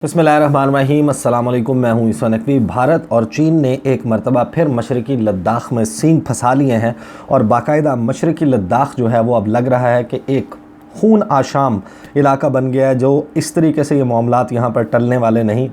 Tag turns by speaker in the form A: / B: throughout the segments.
A: बिस्मिल्लाहिर्रहमानिर्रहीम, अस्सलाम वालेकुम। मैं हूं ईसा नकवी। भारत और चीन ने एक मरतबा फिर मशरक़ी लद्दाख में सींग फंसा लिए हैं और बाकायदा मशरक़ी लद्दाख जो है वो अब लग रहा है कि एक खून आशाम इलाका बन गया है। जो इस तरीके से ये मामलात यहाँ पर टलने वाले नहीं।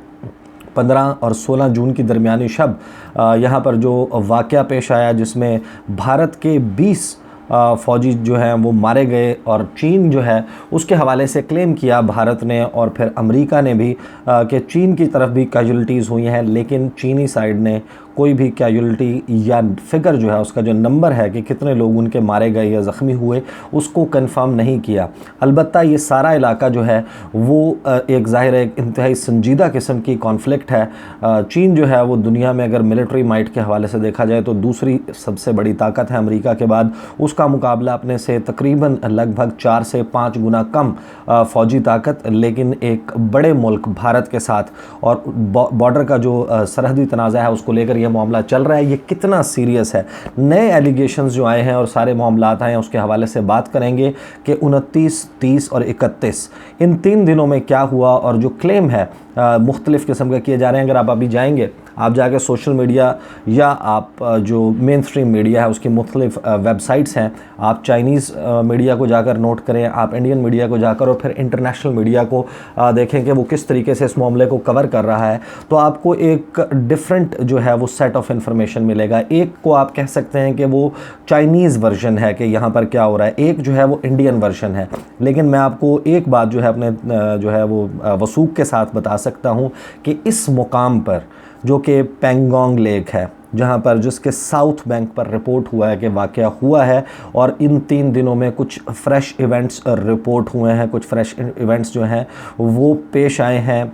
A: 15 और 16 जून की दरमियानी शब यहाँ पर जो वाक़या पेश आया जिसमें भारत के 20 फ़ौजी जो हैं वो मारे गए और चीन जो है उसके हवाले से क्लेम किया भारत ने और फिर अमेरिका ने भी कि चीन की तरफ भी कैजुअल्टीज़ हुई हैं, लेकिन चीनी साइड ने कोई भी कैजुअल्टी या फिगर जो है उसका जो नंबर है कि कितने लोग उनके मारे गए या ज़ख्मी हुए उसको कंफर्म नहीं किया। अलबत्ता ये सारा इलाका जो है वो एक ज़ाहिर है एक इंतहाई संजीदा किस्म की कॉन्फ्लिक्ट है। चीन जो है वो दुनिया में अगर मिलिट्री माइट के हवाले से देखा जाए तो दूसरी सबसे बड़ी ताकत है अमेरिका के बाद। उसका मुकाबला अपने से तकरीबन लगभग 4 से 5 गुना कम फ़ौजी ताकत, लेकिन एक बड़े मुल्क भारत के साथ और बॉर्डर का जो सरहदी तनाज़ा है उसको लेकर मामला चल रहा है। ये कितना सीरियस है। नए एलिगेशंस जो आए हैं और सारे मामलात आए हैं उसके हवाले से बात करेंगे कि 29, 30 और 31 इन 3 दिनों में क्या हुआ और जो क्लेम है मुख्तलिफ़ किस्म के किए जा रहे हैं। अगर आप अभी जाएंगे, आप जाके सोशल मीडिया या आप जो मेन स्ट्रीम मीडिया है उसकी मुख्तलिफ़ वेबसाइट्स हैं, आप चाइनीज़ मीडिया को जाकर नोट करें, आप इंडियन मीडिया को जाकर और फिर इंटरनेशनल मीडिया को देखें कि वो किस तरीके से इस मामले को कवर कर रहा है, तो आपको एक डिफरेंट जो है वो सेट ऑफ इंफॉर्मेशन मिलेगा। एक को आप कह सकते हैं कि वो चाइनीज़ वर्जन है कि यहाँ पर क्या हो रहा है, एक जो है वो इंडियन वर्जन है। लेकिन मैं आपको एक बात जो है अपने जो है वो वसूख के साथ बता सकता हूँ कि इस मुकाम पर जो कि पेंगोंग लेक है, जहाँ पर जिसके साउथ बैंक पर रिपोर्ट हुआ है कि वाक़या हुआ है और इन 3 दिनों में कुछ फ्रेश इवेंट्स रिपोर्ट हुए हैं, कुछ फ्रेश इवेंट्स जो हैं वो पेश आए हैं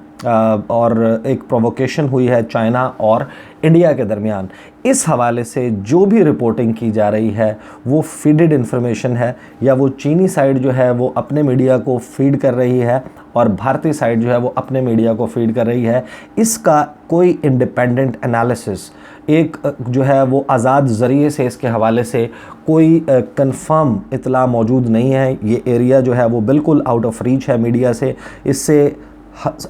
A: और एक प्रोवोकेशन हुई है चाइना और इंडिया के दरमियान। इस हवाले से जो भी रिपोर्टिंग की जा रही है वो फीडेड इन्फॉर्मेशन है या वो चीनी साइड जो है वो अपने मीडिया को फीड कर रही है और भारतीय साइड जो है वो अपने मीडिया को फीड कर रही है। इसका कोई इंडिपेंडेंट एनालिसिस एक जो है वो आज़ाद ज़रिए से इसके हवाले से कोई कंफर्म इतला मौजूद नहीं है। ये एरिया जो है वो बिल्कुल आउट ऑफ रीच है मीडिया से। इससे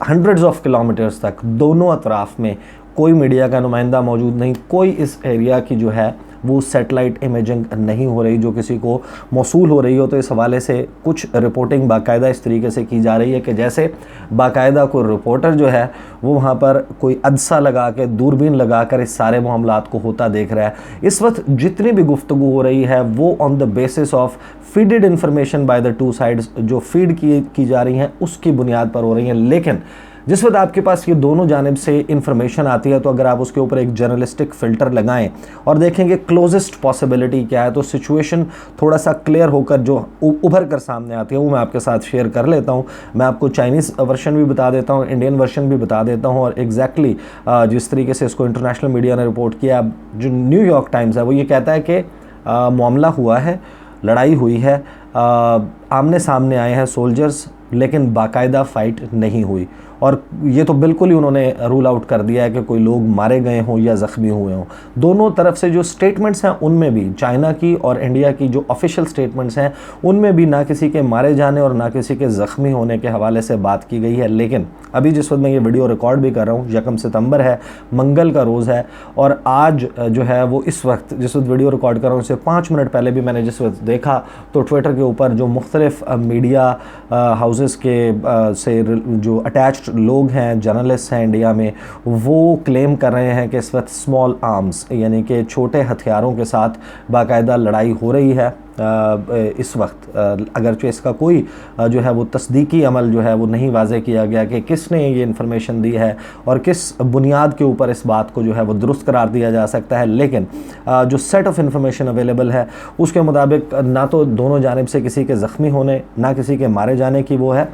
A: हंड्रेड्स ऑफ किलोमीटर्स तक दोनों अतराफ़ में कोई मीडिया का नुमाइंदा मौजूद नहीं। कोई इस एरिया की जो है वो सैटेलाइट इमेजिंग नहीं हो रही जो किसी को मौसूल हो रही हो। तो इस हवाले से कुछ रिपोर्टिंग बाकायदा इस तरीके से की जा रही है कि जैसे बाकायदा कोई रिपोर्टर जो है वो वहाँ पर कोई अदसा लगा के दूरबीन लगा कर इस सारे मामलात को होता देख रहा है। इस वक्त जितनी भी गुफ्तगू हो रही है वो on the basis of feeded information by the 2 sides, जो फीड की जा रही हैं उसकी बुनियाद पर हो रही हैं। लेकिन जिस वक्त आपके पास ये दोनों जानिब से इन्फॉर्मेशन आती है तो अगर आप उसके ऊपर एक जर्नलिस्टिक फ़िल्टर लगाएं और देखेंगे क्लोजेस्ट पॉसिबिलिटी क्या है, तो सिचुएशन थोड़ा सा क्लियर होकर जो उभर कर सामने आती है वो मैं आपके साथ शेयर कर लेता हूँ। मैं आपको चाइनीज़ वर्शन भी बता देता हूँ, इंडियन वर्शन भी बता देता हूँ और एग्जैक्टली जिस तरीके से इसको इंटरनेशनल मीडिया ने रिपोर्ट किया। जो न्यूयॉर्क टाइम्स है वो ये कहता है कि मामला हुआ है, लड़ाई हुई है, आमने सामने आए हैं सोल्जर्स, लेकिन बाकायदा फ़ाइट नहीं हुई। और ये तो बिल्कुल ही उन्होंने रूल आउट कर दिया है कि कोई लोग मारे गए हों या ज़ख्मी हुए हों। दोनों तरफ से जो स्टेटमेंट्स हैं उनमें भी, चाइना की और इंडिया की जो ऑफिशियल स्टेटमेंट्स हैं उनमें भी ना किसी के मारे जाने और ना किसी के ज़ख्मी होने के हवाले से बात की गई है। लेकिन अभी जिस वक्त मैं ये वीडियो रिकॉर्ड भी कर रहा हूँ, 1 सितंबर है, मंगल का रोज़ है और आज जो है वो इस वक्त जिस वक्त वीडियो रिकॉर्ड कर रहा हूँ उससे 5 मिनट पहले भी मैंने जिस वक्त देखा तो ट्विटर के ऊपर जो मुख्तलिफ मीडिया हाउसेस के से जो अटैच्ड लोग हैं, जर्नलिस्ट हैं इंडिया में, वो क्लेम कर रहे हैं कि इस वक्त स्मॉल आर्म्स यानी कि छोटे हथियारों के साथ बाकायदा लड़ाई हो रही है। इस वक्त अगरचे इसका कोई जो है वो तस्दीकी अमल जो है वो नहीं वाज़े किया गया कि किसने ये इन्फॉर्मेशन दी है और किस बुनियाद के ऊपर इस बात को जो है वो दुरुस्त करार दिया जा सकता है। लेकिन जो सेट ऑफ इन्फॉर्मेशन अवेलेबल है उसके मुताबिक ना तो दोनों जानिब से किसी के ज़ख्मी होने ना किसी के मारे जाने की वो है।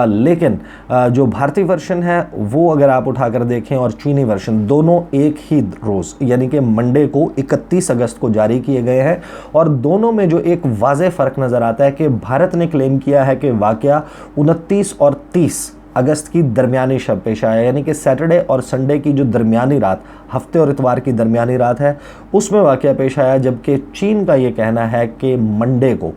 A: लेकिन जो भारतीय वर्शन है वो अगर आप उठा कर देखें और चीनी वर्शन, दोनों एक ही रोज़ यानी कि मंडे को 31 अगस्त को जारी किए गए हैं और दोनों में जो एक वाज़े फ़र्क नज़र आता है कि भारत ने क्लेम किया है कि वाक़या 29 और 30 अगस्त की दरमियानी शब पेश आया, यानी कि सैटरडे और संडे की जो दरमियानी रात, हफ्ते और इतवार की दरमियानी रात है, उसमें वाक़या पेश आया। जबकि चीन का ये कहना है कि मंडे को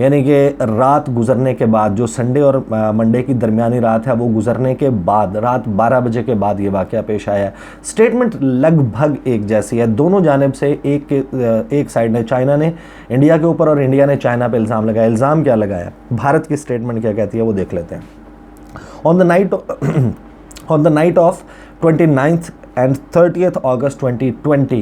A: यानी कि रात गुजरने के बाद, जो संडे और मंडे की दरमियानी रात है वो गुजरने के बाद, रात 12 बजे के बाद ये वाक़या पेश आया है। स्टेटमेंट लगभग एक जैसी है, दोनों जानिब से एक साइड ने, चाइना ने इंडिया के ऊपर और इंडिया ने चाइना पे इल्ज़ाम लगाया। इल्ज़ाम क्या लगाया, भारत की स्टेटमेंट क्या कहती है वो देख लेते हैं। On the night of 29th and 30th August 2020,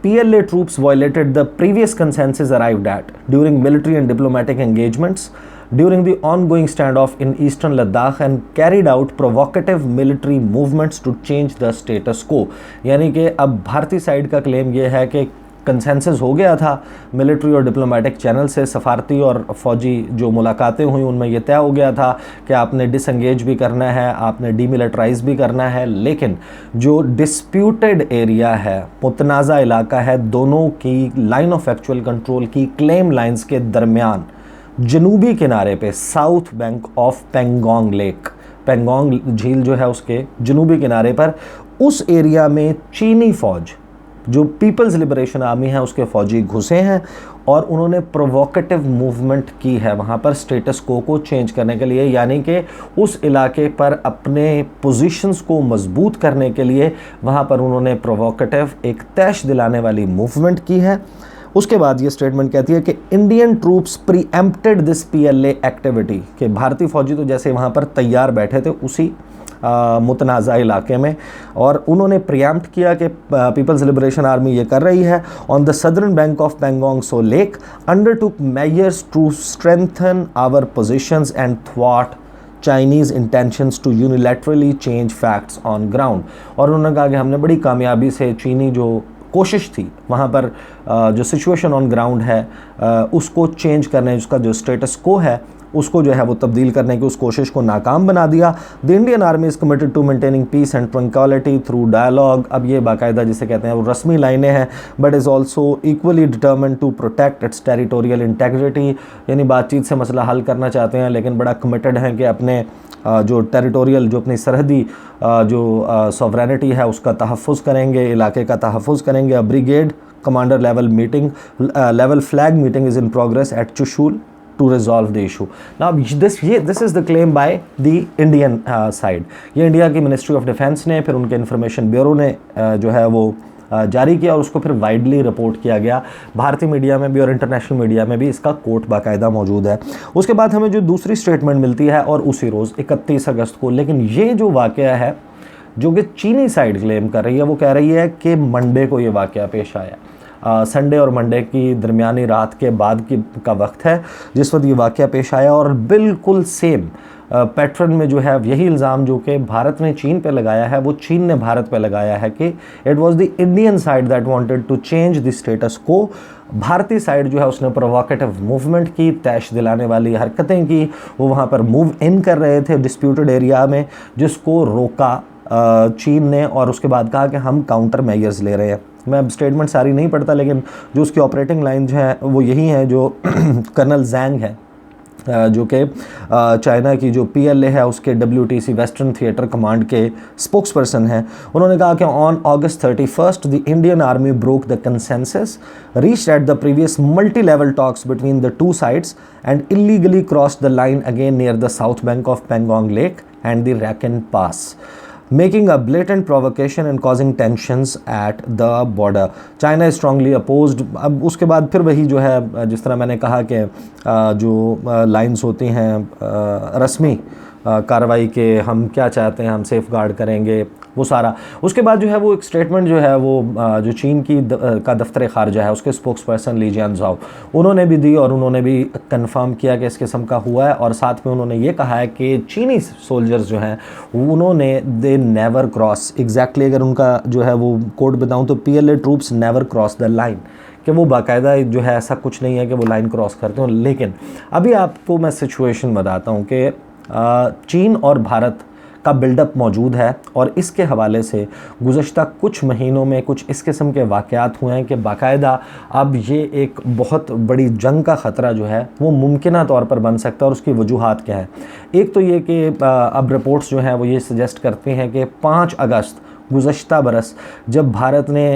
A: PLA troops violated the previous consensus arrived at during military and diplomatic engagements during the ongoing standoff in eastern Ladakh and carried out provocative military movements to change the status quo। यानी कि अब भारतीय side का claim ये है कि consensus हो गया था मिलिट्री और डिप्लोमेटिक चैनल से, सफारती और फौजी जो मुलाकातें हुई उनमें यह तय हो गया था कि आपने डिसंगेज भी करना है, आपने डीमिलिटराइज भी करना है, लेकिन जो डिस्प्यूटेड एरिया है, मुतनाज़ा इलाका है, दोनों की लाइन ऑफ एक्चुअल कंट्रोल की क्लेम लाइंस के दरमियान जनूबी किनारे पे, south bank of Pangong lake, Pangong झील जो है उसके जनूबी किनारे पर, उस एरिया में चीनी फ़ौज जो पीपल्स लिबरेशन आर्मी है उसके फ़ौजी घुसे हैं और उन्होंने प्रोवोकेटिव मूवमेंट की है वहाँ पर स्टेटस को चेंज करने के लिए, यानी कि उस इलाके पर अपने पोजीशंस को मजबूत करने के लिए वहाँ पर उन्होंने प्रोवोकेटिव एक तैश दिलाने वाली मूवमेंट की है। उसके बाद ये स्टेटमेंट कहती है कि Indian troops preempted this PLA activity, कि भारतीय फौजी तो जैसे वहाँ पर तैयार बैठे थे उसी मुतनाज़ा इलाके में, और उन्होंने प्रिएम्प्ट किया कि पीपल्स लिबरेशन आर्मी ये कर रही है। On the southern bank of Pangong Tso lake undertook measures to strengthen our positions and थ्वाट Chinese intentions to unilaterally change facts on ground. और उन्होंने कहा कि हमने बड़ी कामयाबी से चीनी जो कोशिश थी वहाँ पर जो सिचुएशन ऑन ग्राउंड है उसको चेंज करने, उसका जो स्टेटस को है उसको जो है वो तब्दील करने की उस कोशिश को नाकाम बना दिया। The Indian army is committed to maintaining peace and tranquillity through dialogue. अब ये बाकायदा जिसे कहते हैं वो रस्मी लाइनें हैं, but is also equally determined to protect its territorial integrity, यानी बातचीत से मसला हल करना चाहते हैं लेकिन बड़ा कमिटेड हैं कि अपने जो टेरिटोरियल, जो अपनी सरहदी जो सॉवरेनिटी है उसका तहफ़्फ़ुज़ करेंगे, इलाके का तहफ़्फ़ुज़ करेंगे। A brigade commander level flag meeting is in progress at Chushul to resolve the issue. Now this is the claim by the Indian side। ये इंडिया की मिनिस्ट्री ऑफ डिफेंस ने, फिर उनके इंफॉर्मेशन ब्यूरो ने जो है वो जारी किया और उसको फिर वाइडली रिपोर्ट किया गया। भारतीय मीडिया में भी और इंटरनेशनल मीडिया में भी इसका कोट बाकायदा मौजूद है। उसके बाद हमें जो दूसरी स्टेटमेंट मिलती है और उसी रोज़ 31 अगस्त को, लेकिन ये जो वाक़या है जो कि चीनी साइड क्लेम कर रही है, वो कह रही है कि मंडे को ये वाक़या पेश आया। संडे और मंडे की दरमियानी रात के बाद का वक्त है जिस वक्त ये वाक़या पेश आया, और बिल्कुल सेम पैटर्न में जो है यही इल्ज़ाम जो कि भारत ने चीन पे लगाया है वो चीन ने भारत पे लगाया है कि it was the Indian side that wanted to change the status quo. भारतीय साइड जो है उसने प्रोवोकेटिव मूवमेंट की, तैश दिलाने वाली हरकतें की, वो वहाँ पर मूव इन कर रहे थे डिस्प्यूटेड एरिया में, जिसको रोका चीन ने, और उसके बाद कहा कि हम काउंटर मेजर्स ले रहे हैं। मैं अब स्टेटमेंट सारी नहीं पढ़ता, लेकिन जो उसकी ऑपरेटिंग लाइन जो है वो यही है जो कर्नल जैंग है जो कि चाइना की जो PLA है उसके WTC वेस्टर्न थिएटर कमांड के स्पोक्सपर्सन हैं। उन्होंने कहा कि on August 31 the Indian army broke the consensus reached at the previous multi level talks between the two sides and illegally cross the line again near the south bank of Pangong lake and the reckon pass, making a blatant provocation and causing tensions at the border. China is strongly opposed। अब उसके बाद फिर वही जो है, जिस तरह मैंने कहा कि जो लाइंस होती हैं रस्मी कार्रवाई के, हम क्या चाहते हैं, हम सेफ गार्ड करेंगे, वो सारा। उसके बाद जो है वो एक स्टेटमेंट जो है वो जो चीन की का दफ्तर खारजा है उसके स्पोक्सपर्सन ली जियानज़ाओ उन्होंने भी दी और उन्होंने भी कंफर्म किया कि इस किस्म का हुआ है, और साथ में उन्होंने ये कहा है कि चीनी सोल्जर्स जो हैं उन्होंने दे नेवर क्रॉस, एग्जैक्टली अगर उनका जो है वो कोड बताऊँ तो PLA troops never cross the line, कि वो बाकायदा जो है ऐसा कुछ नहीं है कि वो लाइन क्रॉस करते हो। लेकिन अभी आपको मैं सिचुएशन बताता हूँ कि चीन और भारत का बिल्डअप मौजूद है, और इसके हवाले से गुज़श्ता कुछ महीनों में कुछ इस किस्म के वाक़यात हुए हैं कि बाकायदा अब ये एक बहुत बड़ी जंग का ख़तरा जो है वो मुमकिना तौर पर बन सकता है। और उसकी वजूहात क्या है? एक तो ये कि अब रिपोर्ट्स जो हैं वो ये सजेस्ट करती हैं कि 5 अगस्त गुज़श्ता बरस जब भारत ने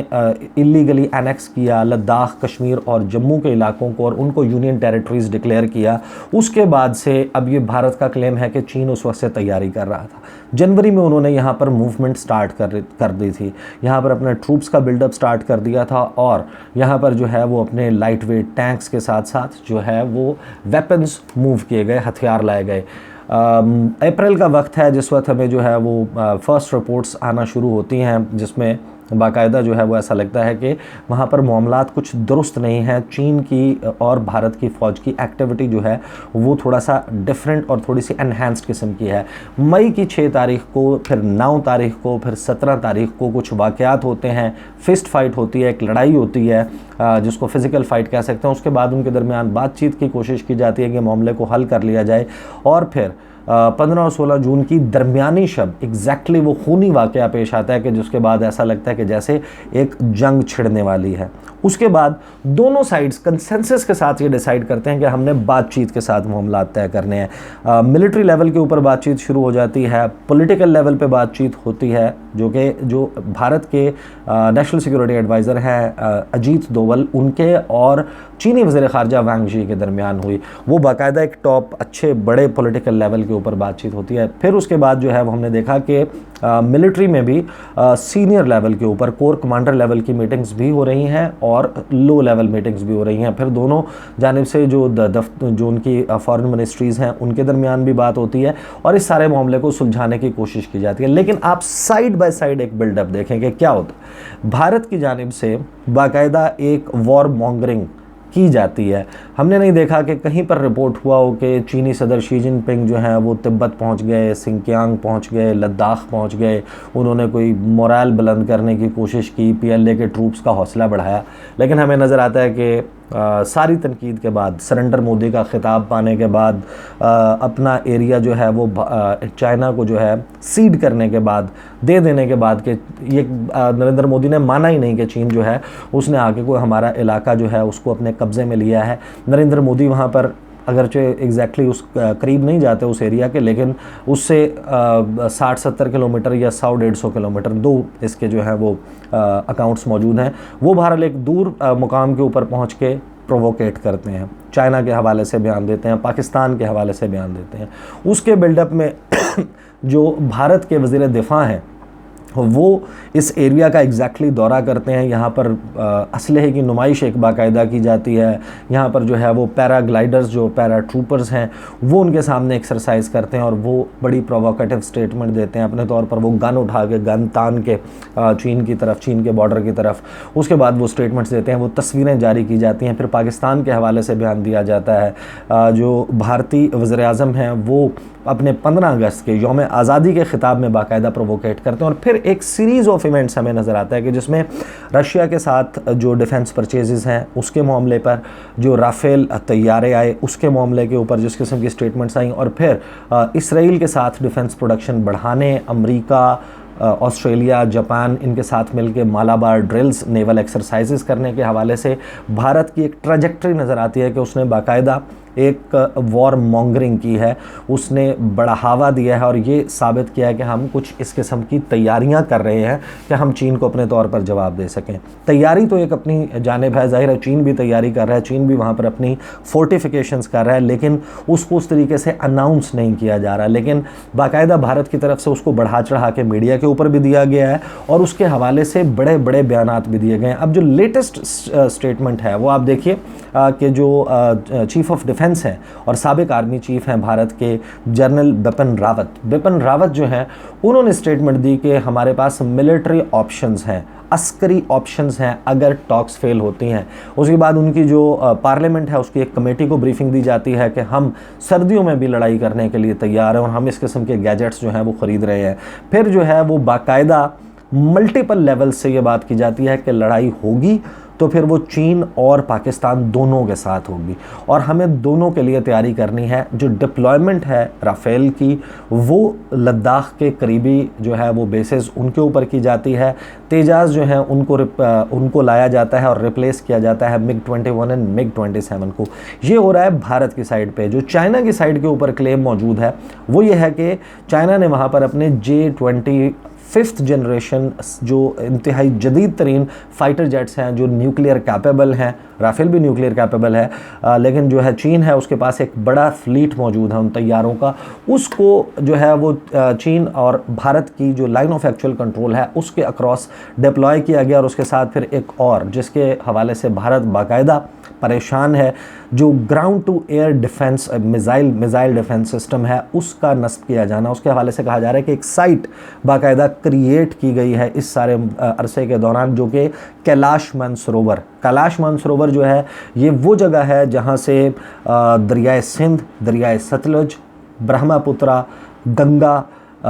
A: इलीगली एनेक्स किया लद्दाख, कश्मीर और जम्मू के इलाकों को और उनको यूनियन टेरिटरीज़ डिक्लेयर किया, उसके बाद से अब ये भारत का क्लेम है कि चीन उस वक्त से तैयारी कर रहा था। जनवरी में उन्होंने यहाँ पर मूवमेंट स्टार्ट कर दी थी, यहाँ पर अपने ट्रूप्स का बिल्डअप स्टार्ट कर दिया था और यहाँ पर जो है वो अपने लाइट वेट टैंक्स के साथ साथ जो है वो वेपन्स मूव किए गए, हथियार लाए गए। अप्रैल का वक्त है जिस वक्त हमें जो है वो फर्स्ट रिपोर्ट्स आना शुरू होती हैं, जिसमें बाकायदा जो है वो ऐसा लगता है कि वहाँ पर मामलात कुछ दुरुस्त नहीं है। चीन की और भारत की फ़ौज की एक्टिविटी जो है वो थोड़ा सा डिफरेंट और थोड़ी सी एनहेंस्ड किस्म की है। मई की 6 तारीख को, फिर 9 तारीख को, फिर 17 तारीख को कुछ वाक़यात होते हैं, फिस्ट फाइट होती है, एक लड़ाई होती है जिसको फ़िज़िकल फ़ाइट कह सकते हैं। उसके बाद उनके दरमियान बातचीत की कोशिश की जाती है कि मामले को हल कर लिया जाए और फिर 15 और 16 जून की दरमियानी शब एग्जैक्टली वो खूनी वाक़या पेश आता है कि जिसके बाद ऐसा लगता है कि जैसे एक जंग छिड़ने वाली है। उसके बाद दोनों साइड्स कंसेंसस के साथ ये डिसाइड करते हैं कि हमने बातचीत के साथ मामला तय करने हैं। मिलिट्री लेवल के ऊपर बातचीत शुरू हो जाती है, पॉलिटिकल लेवल पे बातचीत होती है, जो भारत के नेशनल सिक्योरिटी एडवाइज़र हैं अजीत दोवल, उनके और चीनी वज़ीर ख़ारजा वांग ज़ी के दरमियान हुई। वो बाकायदा एक टॉप अच्छे बड़े पॉलिटिकल लेवल के ऊपर बातचीत होती है। फिर उसके बाद जो है वो हमने देखा कि मिलिट्री में भी सीनियर लेवल के ऊपर कोर कमांडर लेवल की मीटिंग्स भी हो रही हैं और लो लेवल मीटिंग्स भी हो रही हैं। फिर दोनों जानिब से जो उनकी फॉरेन मिनिस्ट्रीज़ हैं उनके दरमियान भी बात होती है और इस सारे मामले को सुलझाने की कोशिश की जाती है। लेकिन आप साइड बाय साइड एक बिल्डअप देखें कि क्या होता है। भारत की जानिब से बाकायदा एक वॉर मॉन्गरिंग की जाती है। हमने नहीं देखा कि कहीं पर रिपोर्ट हुआ हो कि चीनी सदर शी जिनपिंग जो हैं वो तिब्बत पहुंच गए, सिंकियांग पहुंच गए, लद्दाख पहुंच गए, उन्होंने कोई मोरल बुलंद करने की कोशिश की, पीएलए के ट्रूप्स का हौसला बढ़ाया। लेकिन हमें नज़र आता है कि सारी तनकीद के बाद, सरेंडर मोदी का खिताब पाने के बाद, अपना एरिया जो है वो चाइना को जो है सीड करने के बाद, दे देने के बाद कि ये नरेंद्र मोदी ने माना ही नहीं कि चीन जो है उसने आके कोई हमारा इलाका जो है उसको अपने कब्ज़े में लिया है। नरेंद्र मोदी वहाँ पर अगरचे एग्जैक्टली उस करीब नहीं जाते उस एरिया के, लेकिन उससे 60-70 किलोमीटर या 100-150 किलोमीटर दो इसके जो है वो अकाउंट्स मौजूद हैं। वो बहरहाल एक दूर मुकाम के ऊपर पहुंच के प्रोवोकेट करते हैं, चाइना के हवाले से बयान देते हैं, पाकिस्तान के हवाले से बयान देते हैं। उसके बिल्डअप में जो भारत के वज़ीर दिफ़ा हैं वो इस एरिया का एग्जैक्टली दौरा करते हैं। यहाँ पर असलहे की नुमाइश एक बाकायदा की जाती है। यहाँ पर जो है वो पैराग्लाइडर्स, जो पैरा ट्रूपर्स हैं, वो उनके सामने एक्सरसाइज करते हैं और वो बड़ी प्रोवोकेटिव स्टेटमेंट देते हैं। अपने तौर पर वो गन उठा के, गन तान के चीन की तरफ, चीन के बॉर्डर की तरफ उसके बाद वो स्टेटमेंट्स देते हैं। वो तस्वीरें जारी की जाती हैं। फिर पाकिस्तान के हवाले से बयान दिया जाता है। जो भारतीय वज़ीर आज़म हैं वो अपने 15 अगस्त के यौम आज़ादी के ख़िताब में बाकायदा प्रोवोकेट करते हैं। और फिर एक सीरीज़ ऑफ इवेंट्स हमें नज़र आता है कि जिसमें रशिया के साथ जो डिफेंस परचेजेस हैं उसके मामले पर, जो राफेल तैयारे आए उसके मामले के ऊपर जिस किस्म की स्टेटमेंट्स आई, और फिर इसराइल के साथ डिफेंस प्रोडक्शन बढ़ाने, अमेरिका, ऑस्ट्रेलिया, जापान इनके साथ मिलकर मालाबार ड्रिल्स, नेवल एक्सरसाइजेस करने के हवाले से भारत की एक ट्रैजेक्टरी नज़र आती है कि उसने बाकायदा एक वॉर मॉन्गरिंग की है, उसने बढ़ावा दिया है और ये साबित किया है कि हम कुछ इस किस्म की तैयारियां कर रहे हैं कि हम चीन को अपने तौर पर जवाब दे सकें। तैयारी तो एक अपनी जानिब है, ज़ाहिर है चीन भी तैयारी कर रहा है, चीन भी वहाँ पर अपनी फोर्टिफिकेशंस कर रहा है, लेकिन उसको उस तरीके से अनाउंस नहीं किया जा रहा। लेकिन बाकायदा भारत की तरफ से उसको बढ़ा चढ़ा के मीडिया के ऊपर भी दिया गया है और उसके हवाले से बड़े बड़े बयानात भी दिए गए हैं। अब जो लेटेस्ट स्टेटमेंट है वो आप देखिए कि जो चीफ ऑफ डिफेंस हैं और साबिक आर्मी चीफ हैं भारत के, जनरल बिपिन रावत जो हैं, उन्होंने स्टेटमेंट दी कि हमारे पास मिलिट्री ऑप्शंस हैं, अस्करी ऑप्शंस हैं अगर टॉक्स फेल होती हैं। उसके बाद उनकी जो पार्लियामेंट है उसकी एक कमेटी को ब्रीफिंग दी जाती है कि हम सर्दियों में भी लड़ाई करने के लिए तैयार हैं और हम इस किस्म के गैजेट्स जो हैं वो ख़रीद रहे हैं। फिर जो है वो बाकायदा मल्टीपल लेवल से ये बात की जाती है कि लड़ाई होगी तो फिर वो चीन और पाकिस्तान दोनों के साथ होगी और हमें दोनों के लिए तैयारी करनी है। जो डिप्लॉयमेंट है राफेल की वो लद्दाख के करीबी जो है वो बेसेस उनके ऊपर की जाती है। तेजाज जो हैं उनको लाया जाता है और रिप्लेस किया जाता है MiG-21 एंड MiG-27 को। ये हो रहा है भारत की साइड पे। जो चाइना की साइड के ऊपर क्लेम मौजूद है वो ये है कि चाइना ने वहाँ पर अपने J-20 5th जनरेशन जो इंतहाई जदीद तरीन फाइटर जेट्स हैं जो न्यूक्लियर कैपेबल हैं। राफेल भी न्यूक्लियर कैपेबल है, लेकिन जो है चीन है उसके पास एक बड़ा फ्लीट मौजूद है उन तैयारों का। उसको जो है वो चीन और भारत की जो लाइन ऑफ एक्चुअल कंट्रोल है उसके अक्रॉस डिप्लॉय किया गया। और उसके साथ फिर एक और जिसके हवाले से भारत बाकायदा परेशान है, जो ground to air defence missile defence system है उसका नस्ब किया जाना। उसके हवाले से कहा जा रहा है कि एक साइट बाकायदा क्रिएट की गई है इस सारे अरसे के दौरान, जो कि कैलाश मानसरोवर जो है ये वो जगह है जहाँ से दरियाए सिंध, दरियाए सतलुज, ब्रह्मपुत्रा, गंगा,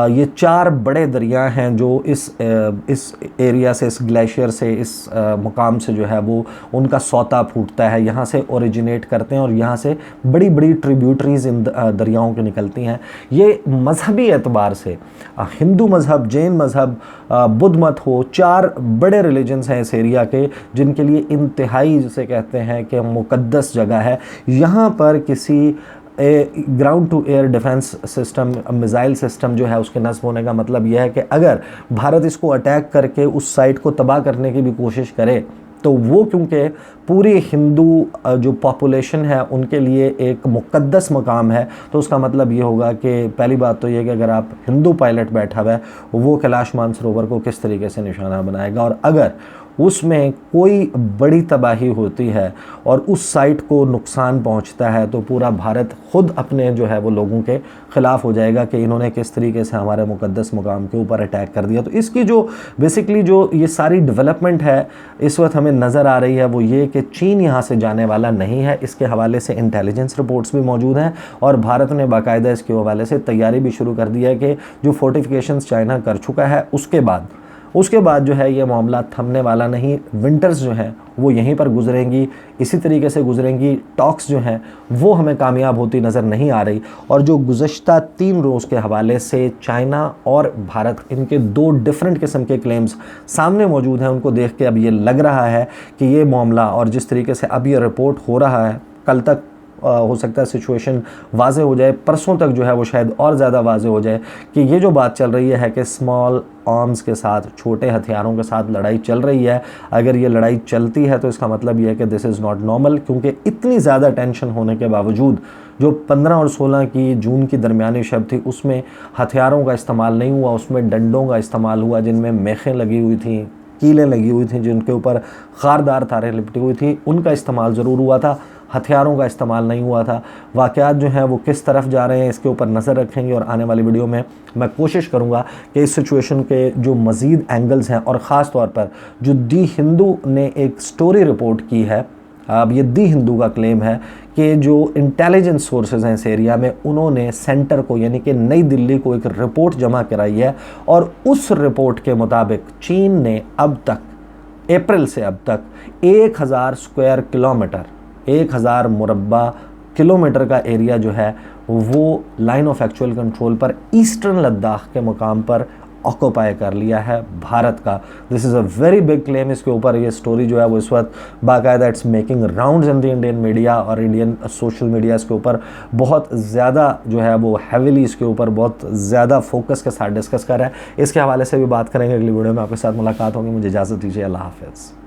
A: ये 4 बड़े दरिया हैं जो इस एरिया से, इस ग्लेशियर से, इस मुकाम से जो है वो उनका सौता फूटता है, यहाँ से ओरिजिनेट करते हैं और यहाँ से बड़ी बड़ी ट्रिब्यूटरीज इन दरियाओं की निकलती हैं। ये मजहबी एतबार से हिंदू मज़हब, जैन मज़हब, बुद्ध मत हो, 4 बड़े रिलीजन्स हैं इस एरिया के जिनके लिए इंतहाई जिसे कहते हैं कि मुक़द्दस जगह है। यहाँ पर किसी ground to air defence system, missile system जो है उसके नस्ब होने का मतलब यह है कि अगर भारत इसको अटैक करके उस साइट को तबाह करने की भी कोशिश करे तो वो, क्योंकि पूरी हिंदू जो पॉपुलेशन है उनके लिए एक मुक़द्दस मकाम है, तो उसका मतलब ये होगा कि पहली बात तो ये कि अगर आप हिंदू पायलट बैठा हुआ है वो कैलाश मानसरोवर को किस तरीके से निशाना बनाएगा, और अगर उसमें कोई बड़ी तबाही होती है और उस साइट को नुकसान पहुंचता है तो पूरा भारत खुद अपने जो है वो लोगों के ख़िलाफ़ हो जाएगा कि इन्होंने किस तरीके से हमारे मुक़द्दस मुकाम के ऊपर अटैक कर दिया। तो इसकी जो बेसिकली जो ये सारी डेवलपमेंट है इस वक्त हमें नज़र आ रही है वो ये कि चीन यहाँ से जाने वाला नहीं है। इसके हवाले से इंटेलिजेंस रिपोर्ट्स भी मौजूद हैं और भारत ने बाकायदा इसके हवाले से तैयारी भी शुरू कर दी है कि जो फोर्टिफिकेशंस चाइना कर चुका है उसके बाद जो है ये मामला थमने वाला नहीं। विंटर्स जो हैं वो यहीं पर गुजरेंगी, इसी तरीके से गुजरेंगी। टॉक्स जो हैं वो हमें कामयाब होती नज़र नहीं आ रही। और जो गुज़श्ता 3 रोज़ के हवाले से चाइना और भारत, इनके 2 डिफरेंट किस्म के क्लेम्स सामने मौजूद हैं, उनको देख के अब ये लग रहा है कि ये मामला और जिस तरीके से अब ये रिपोर्ट हो रहा है, कल तक हो सकता है सिचुएशन वाज़े हो जाए, परसों तक जो है वो शायद और ज़्यादा वाज़े हो जाए कि ये जो बात चल रही है कि स्मॉल आर्म्स के साथ, छोटे हथियारों के साथ लड़ाई चल रही है। अगर ये लड़ाई चलती है तो इसका मतलब ये है कि दिस इज़ नॉट नॉर्मल, क्योंकि इतनी ज़्यादा टेंशन होने के बावजूद जो 15 और 16 की जून की दरमियानी शब थी उसमें हथियारों का इस्तेमाल नहीं हुआ, उसमें डंडों का इस्तेमाल हुआ जिनमें मेखें लगी हुई थी, कीलें लगी हुई थी, जिनके ऊपर खारदार तारें लिपटी हुई थी, उनका इस्तेमाल ज़रूर हुआ था, हथियारों का इस्तेमाल नहीं हुआ था। वाक़यात जो हैं वो किस तरफ जा रहे हैं इसके ऊपर नज़र रखेंगे और आने वाली वीडियो में मैं कोशिश करूंगा कि इस सिचुएशन के जो मज़ीद एंगल्स हैं और ख़ास तौर पर जो दी हिंदू ने एक स्टोरी रिपोर्ट की है, अब ये दी हिंदू का क्लेम है कि जो इंटेलिजेंस सोर्सेज हैं इस एरिया में उन्होंने सेंटर को यानी कि नई दिल्ली को एक रिपोर्ट जमा कराई है और उस रिपोर्ट के मुताबिक चीन ने अब तक, अप्रैल से अब तक 1000 स्क्वायर किलोमीटर, 1000 मुरब्बा किलोमीटर का एरिया जो है वो लाइन ऑफ एक्चुअल कंट्रोल पर ईस्टर्न लद्दाख के मुकाम पर ऑक्यूपाई कर लिया है भारत का। This is a very big claim. इसके ऊपर ये स्टोरी जो है वो इस वक्त बाकायदा it's making rounds in the Indian media और इंडियन सोशल मीडिया इसके ऊपर बहुत ज़्यादा जो है वो हैविली इसके ऊपर बहुत ज़्यादा फोकस के साथ डिस्कस कर रहा है। इसके हवाले से भी बात करेंगे अगली वीडियो में। आपके साथ मुलाकात होगी। मुझे इजाज़त दीजिए। अल्लाह हाफ़िज़।